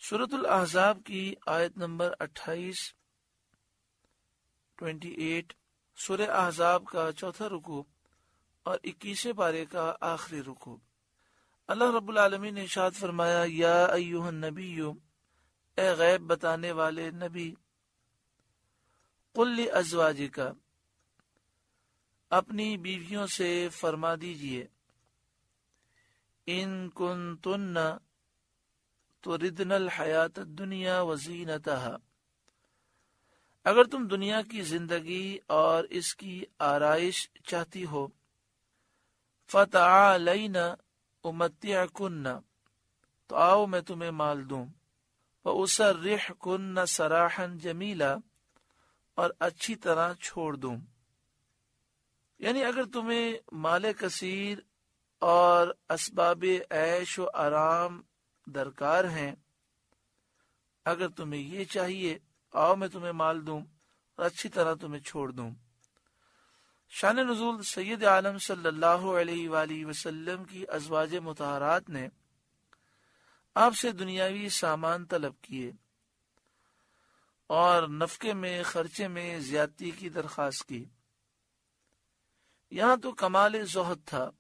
سورۃ الاحزاب کی آیت نمبر 28 سورہ احزاب کا چوتھا رکوع اور 21 پارے کا آخری رکوع۔ اللہ رب العالمین نے ارشاد فرمایا، یا ایھا النبی، اے غیب بتانے والے نبی، قل لازواجک، اپنی بیویوں سے فرما دیجئے، ان کنتن تردن الحیات الدنیا وزینتہا، اگر تم دنیا کی زندگی اور اس کی آرائش چاہتی ہو، فتعالین امتعکن، تو آؤ میں تمہیں مال دوں، واسرحکن سراحا جمیلا، اور اچھی طرح چھوڑ دوں۔ یعنی اگر تمہیں مال کثیر اور اسباب عیش و آرام درکار ہیں، اگر تمہیں یہ چاہیے، آؤ میں تمہیں مال دوں اور اچھی طرح تمہیں چھوڑ دوں۔ شان نزول سید عالم صلی اللہ علیہ وآلہ وسلم کی ازواج مطہرات نے آپ سے دنیاوی سامان طلب کیے اور نفقے میں خرچے میں زیادتی کی درخواست کی۔ یہاں تو کمال زہد تھا،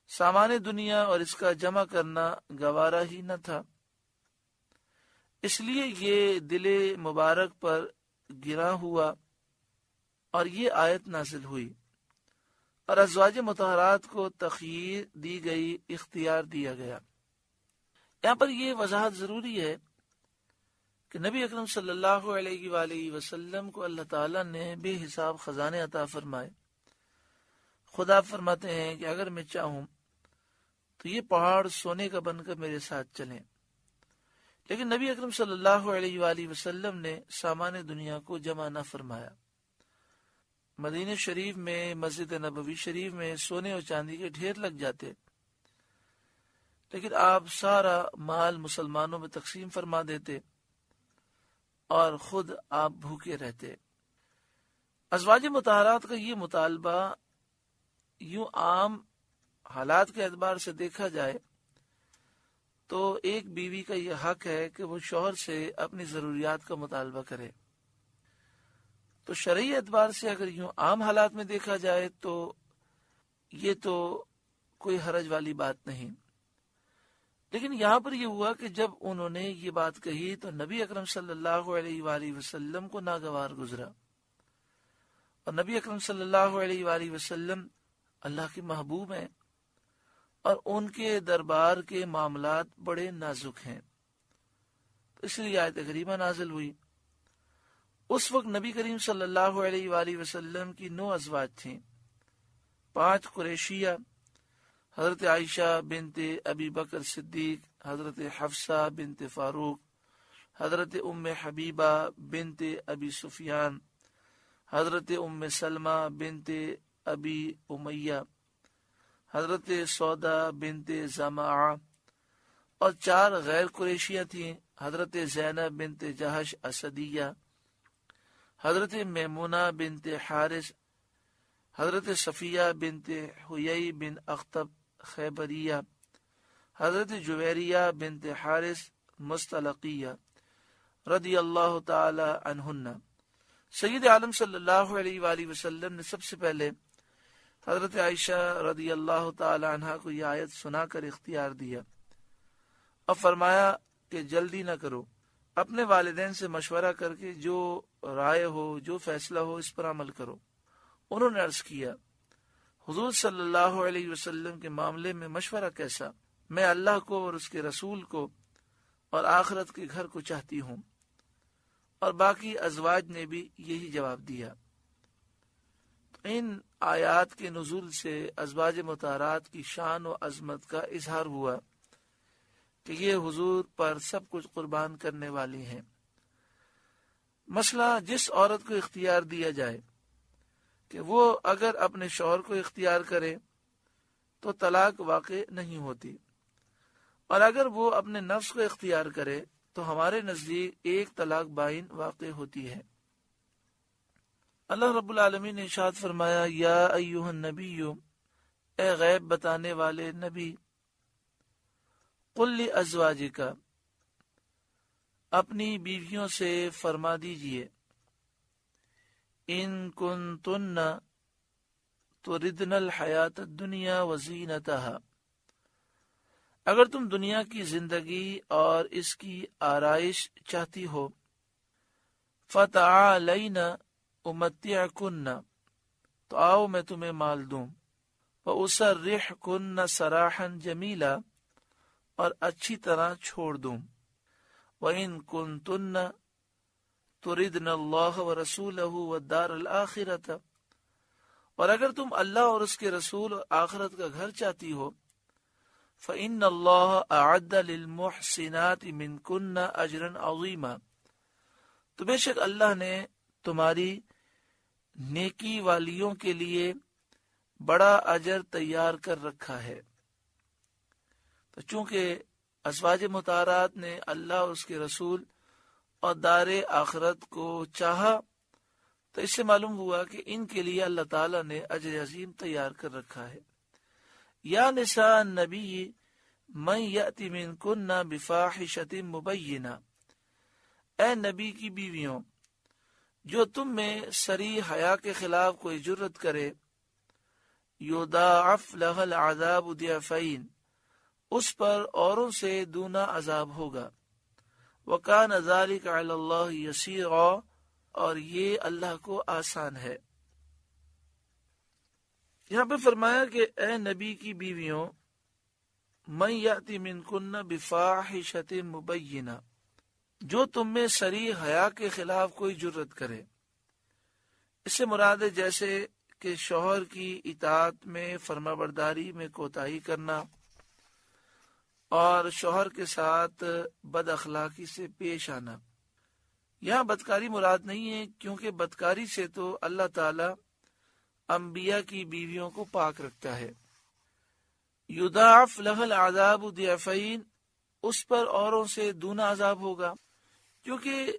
سامان دنیا اور اس کا جمع کرنا گوارا ہی نہ تھا، اس لیے یہ دل مبارک پر گرا ہوا اور یہ آیت نازل ہوئی اور ازواج مطہرات کو تخییر دی گئی، اختیار دیا گیا۔ یہاں پر یہ وضاحت ضروری ہے کہ نبی اکرم صلی اللہ علیہ وآلہ وسلم کو اللہ تعالیٰ نے بے حساب خزانے عطا فرمائے۔ خدا فرماتے ہیں کہ اگر میں چاہوں تو یہ پہاڑ سونے کا بن کر میرے ساتھ چلیں، لیکن نبی اکرم صلی اللہ علیہ وآلہ وسلم نے سامان دنیا کو جمع نہ فرمایا۔ مدینہ شریف میں، مسجد نبوی شریف میں سونے اور چاندی کے ڈھیر لگ جاتے، لیکن آپ سارا مال مسلمانوں میں تقسیم فرما دیتے اور خود آپ بھوکے رہتے۔ ازواج مطہرات کا یہ مطالبہ یوں عام حالات کے اعتبار سے دیکھا جائے تو ایک بیوی کا یہ حق ہے کہ وہ شوہر سے اپنی ضروریات کا مطالبہ کرے۔ تو شرعی اعتبار سے اگر یوں عام حالات میں دیکھا جائے تو یہ تو کوئی حرج والی بات نہیں، لیکن یہاں پر یہ ہوا کہ جب انہوں نے یہ بات کہی تو نبی اکرم صلی اللہ علیہ وآلہ وسلم کو ناگوار گزرا، اور نبی اکرم صلی اللہ علیہ وآلہ وسلم اللہ کے محبوب ہیں اور ان کے دربار کے معاملات بڑے نازک ہیں، تو اس لیے آیت کریمہ نازل ہوئی۔ اس وقت نبی کریم صلی اللہ علیہ وآلہ وسلم کی 9 ازواج تھیں، 5 قریشیہ، حضرت عائشہ بنت ابی بکر صدیق، حضرت حفصہ بنت فاروق، حضرت ام حبیبہ بنت ابی سفیان، حضرت ام سلمہ بنت ابی امیہ، حضرت سودا بنت زمعہ، اور 4 غیر قریشیہ تھیں، حضرت زینب بنت جہش اسدیہ، حضرت میمونہ بنت حارث، حضرت صفیہ بنت حیی بن اخطب خیبریہ، حضرت جویریہ بنت حارث مستلقیہ رضی اللہ تعالی عنہن۔ سید عالم صلی اللہ علیہ وآلہ وسلم نے سب سے پہلے حضرت عائشہ رضی اللہ تعالی عنہا کو یہ آیت سنا کر اختیار دیا اور فرمایا کہ جلدی نہ کرو، اپنے والدین سے مشورہ کر کے جو رائے ہو، جو فیصلہ ہو، اس پر عمل کرو۔ انہوں نے عرض کیا، حضور صلی اللہ علیہ وسلم کے معاملے میں مشورہ کیسا؟ میں اللہ کو اور اس کے رسول کو اور آخرت کے گھر کو چاہتی ہوں۔ اور باقی ازواج نے بھی یہی جواب دیا۔ ان آیات کے نزول سے ازواج مطہرات کی شان و عظمت کا اظہار ہوا کہ یہ حضور پر سب کچھ قربان کرنے والی ہیں۔ مسئلہ جس عورت کو اختیار دیا جائے کہ وہ اگر اپنے شوہر کو اختیار کرے تو طلاق واقع نہیں ہوتی، اور اگر وہ اپنے نفس کو اختیار کرے تو ہمارے نزدیک 1 طلاق بائن واقع ہوتی ہے۔ اللہ رب العالمین نے ارشاد فرمایا یا ایھا النبی، اے غیب بتانے والے نبی، قل لازواجک، اپنی بیویوں سے فرما دیجئے، ان کنتن تردن الحیات الدنیا وزینتها، اگر تم دنیا کی زندگی اور اس کی آرائش چاہتی ہو، فتعالین امتعکن، تو آؤ میں تمہیں مال دوں، واسرحکن سراحا جمیلا، اور اچھی طرح چھوڑ دوں، وَإِن كُنتُنَّ تُرِدْنَ اللَّهَ وَرَسُولَهُ وَالدَّارَ الْآخِرَةَ، اور اگر تم اللہ اور اس کے رسول اور آخرت کا گھر چاہتی ہو، فَإِنَّ اللَّهَ أَعَدَّ لِلْمُحْسِنَاتِ مِنْكُنَّ أَجْرًا عَظِيمًا، تو بے شک اللہ نے تمہاری نیکی والیوں کے لیے بڑا اجر تیار کر رکھا ہے۔ تو چونکہ ازواج مطہرات نے اللہ اور اس کے رسول اور دار آخرت کو چاہا، تو اس سے معلوم ہوا کہ ان کے لیے اللہ تعالیٰ نے اجر عظیم تیار کر رکھا ہے۔ یا نساء النبی من یأتی منکن بفاحشۃ مبینہ، اے نبی کی بیویوں، جو تم میں صریح حیا کے خلاف کوئی جرت کرے، یضاعف لها العذاب ضعفین، اس پر اوروں سے دونا عذاب ہوگا، وکان ذلک علی اللہ یسیرا، اور یہ اللہ کو آسان ہے۔ یہاں پہ فرمایا کہ اے نبی کی بیویوں، من یأتی منکن بفاحشۃ مبینہ، جو تم میں صریح حیا کے خلاف کوئی جرت کرے۔ اس سے مراد ہے جیسے کہ شوہر کی اطاعت میں، فرما برداری میں کوتاہی کرنا، اور شوہر کے ساتھ بد اخلاقی سے پیش آنا۔ یہاں بدکاری مراد نہیں ہے، کیونکہ بدکاری سے تو اللہ تعالی انبیاء کی بیویوں کو پاک رکھتا ہے۔ یضاعف لها العذاب ضعفین، اس پر اوروں سے دونا عذاب ہوگا، کیونکہ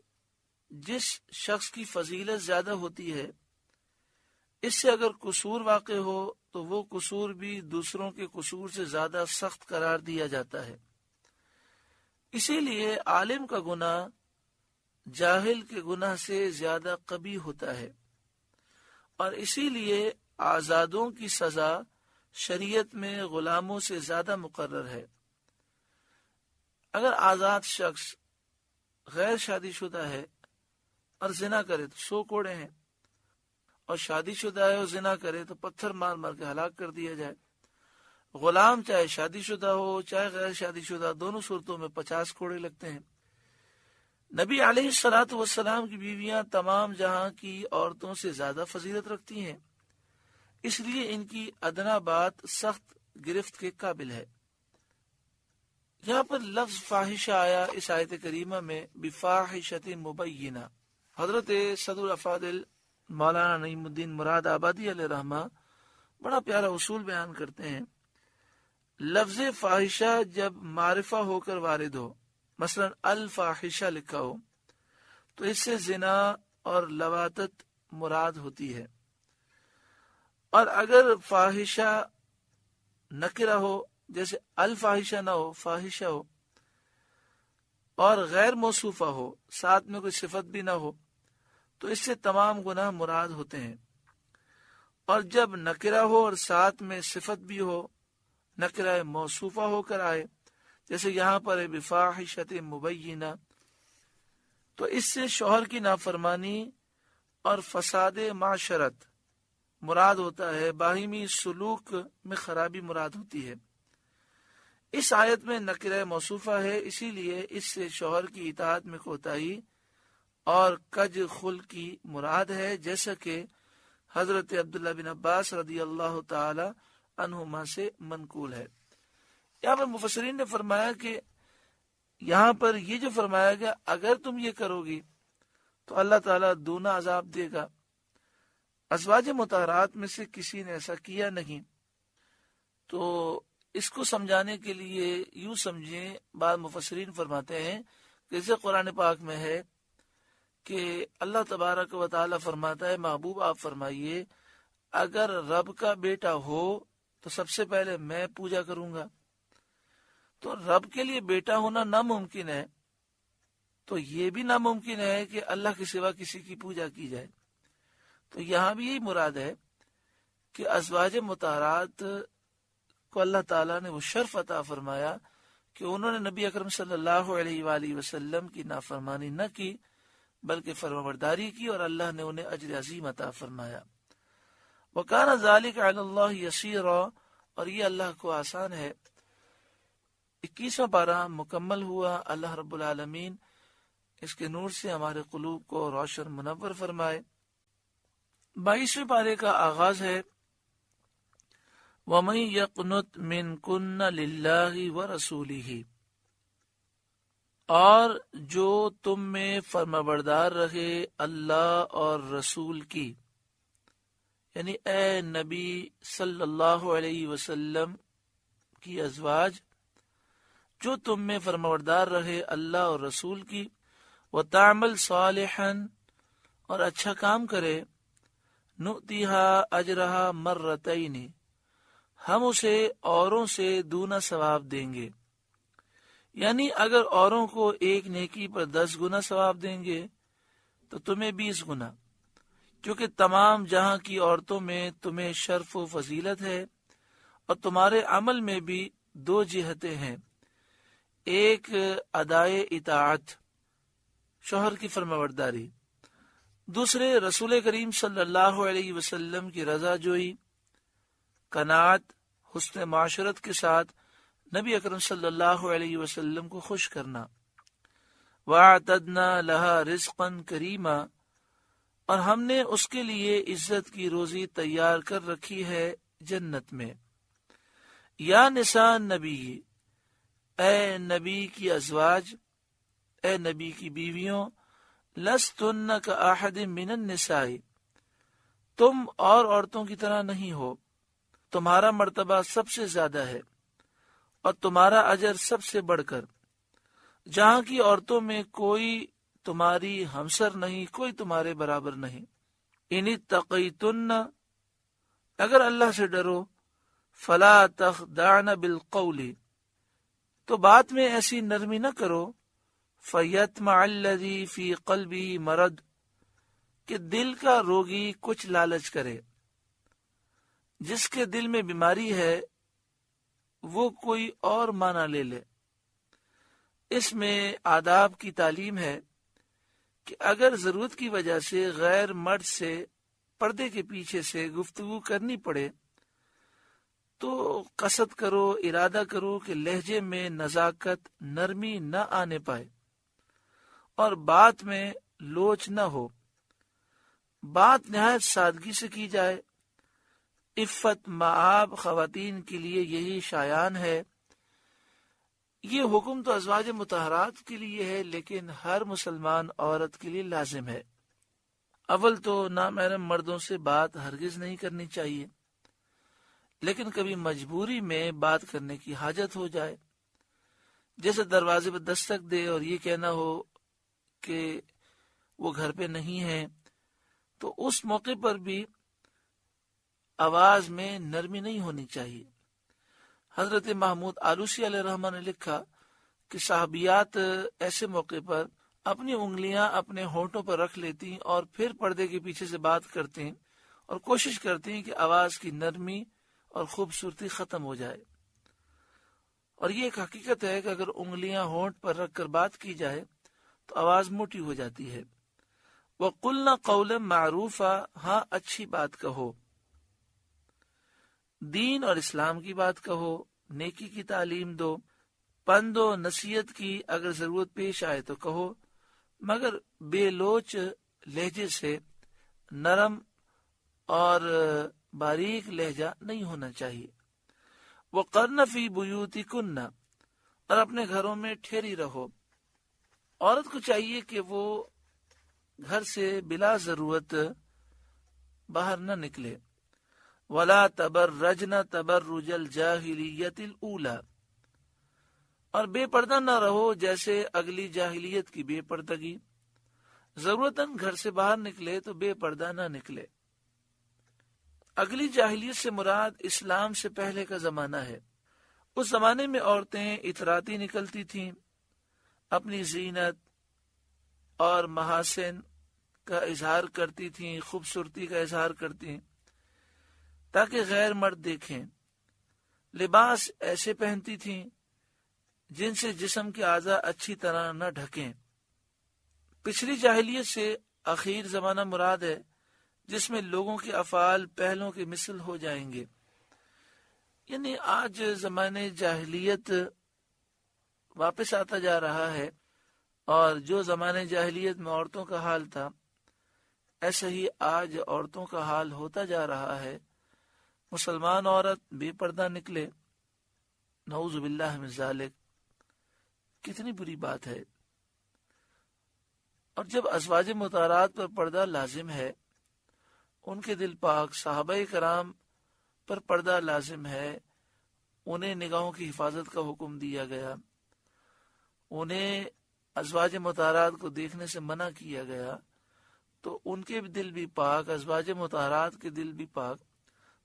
جس شخص کی فضیلت زیادہ ہوتی ہے، اس سے اگر قصور واقع ہو تو وہ قصور بھی دوسروں کے قصور سے زیادہ سخت قرار دیا جاتا ہے۔ اسی لیے عالم کا گناہ جاہل کے گناہ سے زیادہ قبیح ہوتا ہے، اور اسی لیے آزادوں کی سزا شریعت میں غلاموں سے زیادہ مقرر ہے۔ اگر آزاد شخص غیر شادی شدہ ہے اور زنا کرے تو 100 کوڑے ہیں، اور شادی شدہ ہے اور زنا کرے تو پتھر مار مار کے ہلاک کر دیا جائے۔ غلام چاہے شادی شدہ ہو چاہے غیر شادی شدہ، دونوں صورتوں میں 50 کوڑے لگتے ہیں۔ نبی علیہ الصلوۃ والسلام کی بیویاں تمام جہاں کی عورتوں سے زیادہ فضیلت رکھتی ہیں، اس لیے ان کی ادنا بات سخت گرفت کے قابل ہے۔ یہاں پر لفظ فاحشہ آیا اس آیت کریمہ میں بفاحشۃ مبینہ۔ حضرت صدر الافاضل مولانا نعیم الدین مراد آبادی علیہ رحمہ بڑا پیارا اصول بیان کرتے ہیں۔ لفظ فاحشہ جب معرفہ ہو کر وارد ہو، مثلا الفاحشہ لکھا ہو، تو اس سے زنا اور لواطت مراد ہوتی ہے، اور اگر فاحشہ نکرہ ہو، جیسے الفاحشہ نہ ہو، فاحشہ ہو، اور غیر موصوفہ ہو، ساتھ میں کوئی صفت بھی نہ ہو، تو اس سے تمام گناہ مراد ہوتے ہیں۔ اور جب نکرہ ہو اور ساتھ میں صفت بھی ہو، نکرہ موصوفہ ہو کر آئے، جیسے یہاں پر ہے بفاحشۃ مبینہ، تو اس سے شوہر کی نافرمانی اور فساد معاشرت مراد ہوتا ہے، باہمی سلوک میں خرابی مراد ہوتی ہے۔ اس آیت میں نکرہ موصوفہ ہے، اسی لیے اس سے شوہر کی اطاعت میں کوتاہی اور کج خلق کی مراد ہے، جیسا کہ حضرت عبداللہ بن عباس رضی اللہ تعالی عنہما سے منقول ہے۔ یہاں پر مفسرین نے فرمایا کہ یہاں پر یہ جو فرمایا گیا اگر تم یہ کرو گی تو اللہ تعالیٰ دونا عذاب دے گا، ازواج مطہرات میں سے کسی نے ایسا کیا نہیں۔ تو اس کو سمجھانے کے لیے یوں سمجھیں، بعض مفسرین فرماتے ہیں کہ جیسے قرآن پاک میں ہے کہ اللہ تبارک و تعالی فرماتا ہے محبوب آپ فرمائیے اگر رب کا بیٹا ہو تو سب سے پہلے میں پوجا کروں گا. تو رب کے لیے بیٹا ہونا ناممکن ہے تو یہ بھی ناممکن ہے کہ اللہ کے سوا کسی کی پوجا کی جائے. تو یہاں بھی یہی مراد ہے کہ ازواج مطہرات کو اللہ تعالیٰ نے وہ شرف عطا فرمایا کہ انہوں نے نبی اکرم صلی اللہ علیہ وآلہ وسلم کی نافرمانی نہ کی بلکہ فرمانبرداری کی اور اللہ نے انہیں اجر عظیم عطا فرمایا. وَكَانَ ذَلِكَ عَلَى اللَّهِ يَسِيرًا اور یہ اللہ کو آسان ہے. 21واں پارہ مکمل ہوا. اللہ رب العالمین اس کے نور سے ہمارے قلوب کو روشن منور فرمائے. 22ویں پارے کا آغاز ہے وَمَن يَقْنُتْ مِنْكُنَّ لِلَّهِ وَرَسُولِهِ اور جو تم میں فرمانبردار رہے اللہ اور رسول کی، یعنی اے نبی صلی اللہ علیہ وسلم کی ازواج جو تم میں فرمانبردار رہے اللہ اور رسول کی، وَتَعْمَلْ صَالِحًا اور اچھا کام کرے، نُؤْتِهَا أَجْرَهَا مَرَّتَيْنِ ہم اسے اوروں سے دونا ثواب دیں گے. یعنی اگر اوروں کو ایک نیکی پر 10 گنا ثواب دیں گے تو تمہیں 20 گنا، کیونکہ تمام جہاں کی عورتوں میں تمہیں شرف و فضیلت ہے اور تمہارے عمل میں بھی 2 جہتیں ہیں. ایک ادائے اطاعت شوہر کی فرمانبرداری، دوسرے رسول کریم صلی اللہ علیہ وسلم کی رضا جوئی، قناعت، حسن معاشرت کے ساتھ نبی اکرم صلی اللہ علیہ وسلم کو خوش کرنا. وَأَعْتَدْنَا لَهَا رِزْقًا كَرِيمًا اور ہم نے اس کے لیے عزت کی روزی تیار کر رکھی ہے جنت میں. یا نساء نبی اے نبی کی ازواج، اے نبی کی بیویوں، لستن کاحد من النساء تم اور عورتوں کی طرح نہیں ہو، تمہارا مرتبہ سب سے زیادہ ہے اور تمہارا اجر سب سے بڑھ کر. جہاں کی عورتوں میں کوئی تمہاری ہمسر نہیں، کوئی تمہارے برابر نہیں. ان اتقیتن اگر اللہ سے ڈرو، فلا تخدعن بالقول تو بات میں ایسی نرمی نہ کرو، فیطمع الذی فی قلبہ مرض کہ دل کا روگی کچھ لالچ کرے. جس کے دل میں بیماری ہے وہ کوئی اور معنی لے لے. اس میں آداب کی تعلیم ہے کہ اگر ضرورت کی وجہ سے غیر مرد سے پردے کے پیچھے سے گفتگو کرنی پڑے تو قصد کرو، ارادہ کرو کہ لہجے میں نزاکت، نرمی نہ آنے پائے اور بات میں لوچ نہ ہو. بات نہایت سادگی سے کی جائے. عفت مآب خواتین کے لیے یہی شایان ہے. یہ حکم تو ازواج مطہرات کے لیے ہے لیکن ہر مسلمان عورت کے لیے لازم ہے. اول تو نامحرم مردوں سے بات ہرگز نہیں کرنی چاہیے، لیکن کبھی مجبوری میں بات کرنے کی حاجت ہو جائے، جیسے دروازے پہ دستک دے اور یہ کہنا ہو کہ وہ گھر پہ نہیں ہے، تو اس موقع پر بھی آواز میں نرمی نہیں ہونی چاہیے. حضرت محمود آلوسی علیہ الرحمہ نے لکھا کہ صحابیات ایسے موقع پر اپنی انگلیاں اپنے ہونٹوں پر رکھ لیتی اور پھر پردے کے پیچھے سے بات کرتی اور کوشش کرتی کہ آواز کی نرمی اور خوبصورتی ختم ہو جائے. اور یہ ایک حقیقت ہے کہ اگر انگلیاں ہونٹ پر رکھ کر بات کی جائے تو آواز موٹی ہو جاتی ہے. وَقُلْنَا قَوْلًا مَعْرُوفًا ہاں اچھی بات کہو، دین اور اسلام کی بات کہو، نیکی کی تعلیم دو، پند و نصیحت کی اگر ضرورت پیش آئے تو کہو، مگر بے لوچ لہجے سے، نرم اور باریک لہجہ نہیں ہونا چاہیے. وَقَرْنَ فِي بُيُوتِكُنَّ اور اپنے گھروں میں ٹھہری رہو. عورت کو چاہیے کہ وہ گھر سے بلا ضرورت باہر نہ نکلے. وَلَا تَبَرَّجْنَ تَبَرُّجَ الْجَاهِلِيَّةِ الْأُولَى اور بے پردہ نہ رہو جیسے اگلی جاہلیت کی بے پردگی. ضرورتاً گھر سے باہر نکلے تو بے پردہ نہ نکلے۔ اگلی جاہلیت سے مراد اسلام سے پہلے کا زمانہ ہے۔ اس زمانے میں عورتیں اطراتی نکلتی تھیں، اپنی زینت اور محاسن کا اظہار کرتی تھیں، خوبصورتی کا اظہار کرتی تاکہ غیر مرد دیکھیں۔ لباس ایسے پہنتی تھیں جن سے جسم کے اعضاء اچھی طرح نہ ڈھکیں۔ پچھلی جاہلیت سے اخیر زمانہ مراد ہے جس میں لوگوں کے افعال پہلوں کے مثل ہو جائیں گے۔ یعنی آج زمانے جاہلیت واپس آتا جا رہا ہے، اور جو زمانے جاہلیت میں عورتوں کا حال تھا ایسا ہی آج عورتوں کا حال ہوتا جا رہا ہے۔ مسلمان عورت بے پردہ نکلے، نعوذ باللہ من ذالک، کتنی بری بات ہے۔ اور جب ازواج مطہرات پر پردہ لازم ہے، ان کے دل پاک صحابہ کرام پر پردہ لازم ہے، انہیں نگاہوں کی حفاظت کا حکم دیا گیا، انہیں ازواج مطہرات کو دیکھنے سے منع کیا گیا، تو ان کے دل بھی پاک، ازواج مطہرات کے دل بھی پاک۔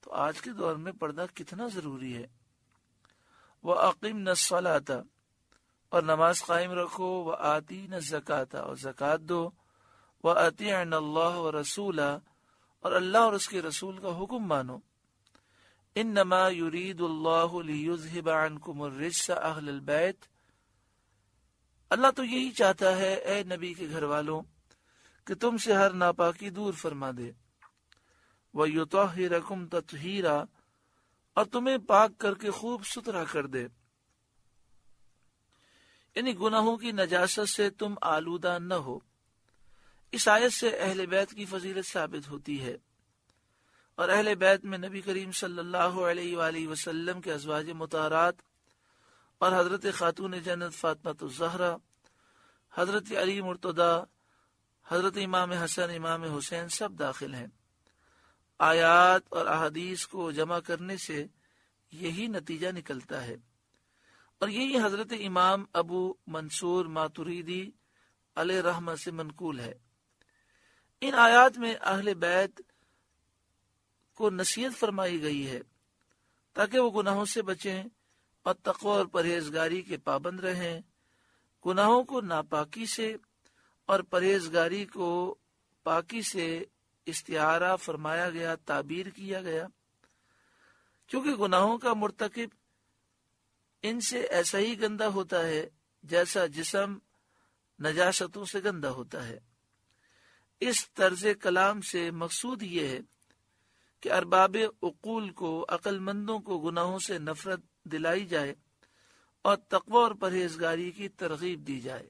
تو آج کے دور میں پردہ کتنا ضروری ہے۔ وَأَقِمْنَ الصَّلَاةَ، اور نماز قائم رکھو، وَآتِينَ الزَّكَاةَ، اور زکوٰۃ دو، وَأَطِيعْنَ اللَّهَ وَرَسُولَهُ، اور اللہ اور اس کے رسول کا حکم مانو۔ إِنَّمَا يُرِيدُ اللَّهُ لِيُذْهِبَ عَنْكُمُ الرِّجْسَ أَهْلَ الْبَيْتِ، اللہ تو یہی چاہتا ہے اے نبی کے گھر والوں کہ تم سے ہر ناپاکی دور فرما دے، وَيُطَهِّرَكُمْ تَطْهِيرًا، اور تمہیں پاک کر کے خوب ستھرا کر دے، یعنی گناہوں کی نجاست سے تم آلودہ نہ ہو۔ اس آیت سے اہل بیت کی فضیلت ثابت ہوتی ہے، اور اہل بیت میں نبی کریم صلی اللہ علیہ وآلہ وسلم کے ازواج مطہرات اور حضرت خاتون جنت فاطمہ الزہرا، حضرت علی مرتضی، حضرت امام حسن، امام حسین سب داخل ہیں۔ آیات اور احادیث کو جمع کرنے سے یہی نتیجہ نکلتا ہے، اور یہی حضرت امام ابو منصور ماتریدی علیہ رحمہ سے منقول ہے۔ ان آیات میں اہل بیت کو نصیحت فرمائی گئی ہے تاکہ وہ گناہوں سے بچیں اور تقوی اور پرہیزگاری کے پابند رہیں۔ گناہوں کو ناپاکی سے اور پرہیزگاری کو پاکی سے استعارہ فرمایا گیا، تعبیر کیا گیا، کیونکہ گناہوں کا مرتکب ان سے ایسا ہی گندا ہوتا ہے جیسا جسم نجاستوں سے گندا ہوتا ہے۔ اس طرز کلام سے مقصود یہ ہے کہ ارباب عقول کو، عقل مندوں کو گناہوں سے نفرت دلائی جائے اور تقوی اور پرہیزگاری کی ترغیب دی جائے۔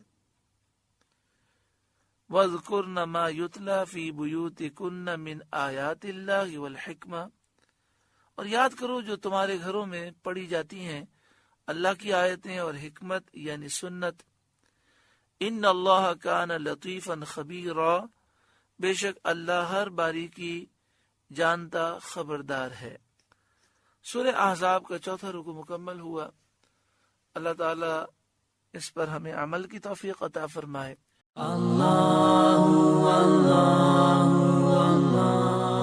وَاذْكُرْنَ مَا يُتْلَى فِي بُيُوتِكُنَّ مِنْ آيَاتِ اللَّهِ وَالْحِكْمَةِ، اور یاد کرو جو تمہارے گھروں میں پڑھی جاتی ہیں اللہ کی آیتیں اور حکمت یعنی سنت۔ ان اللہ کان لطیفا خبیرا، بے شک اللہ ہر باریکی جانتا خبردار ہے۔ سورہ احزاب کا چوتھا رکوع مکمل ہوا۔ اللہ تعالی اس پر ہمیں عمل کی توفیق عطا فرمائے۔ اللہ اللہ اللہ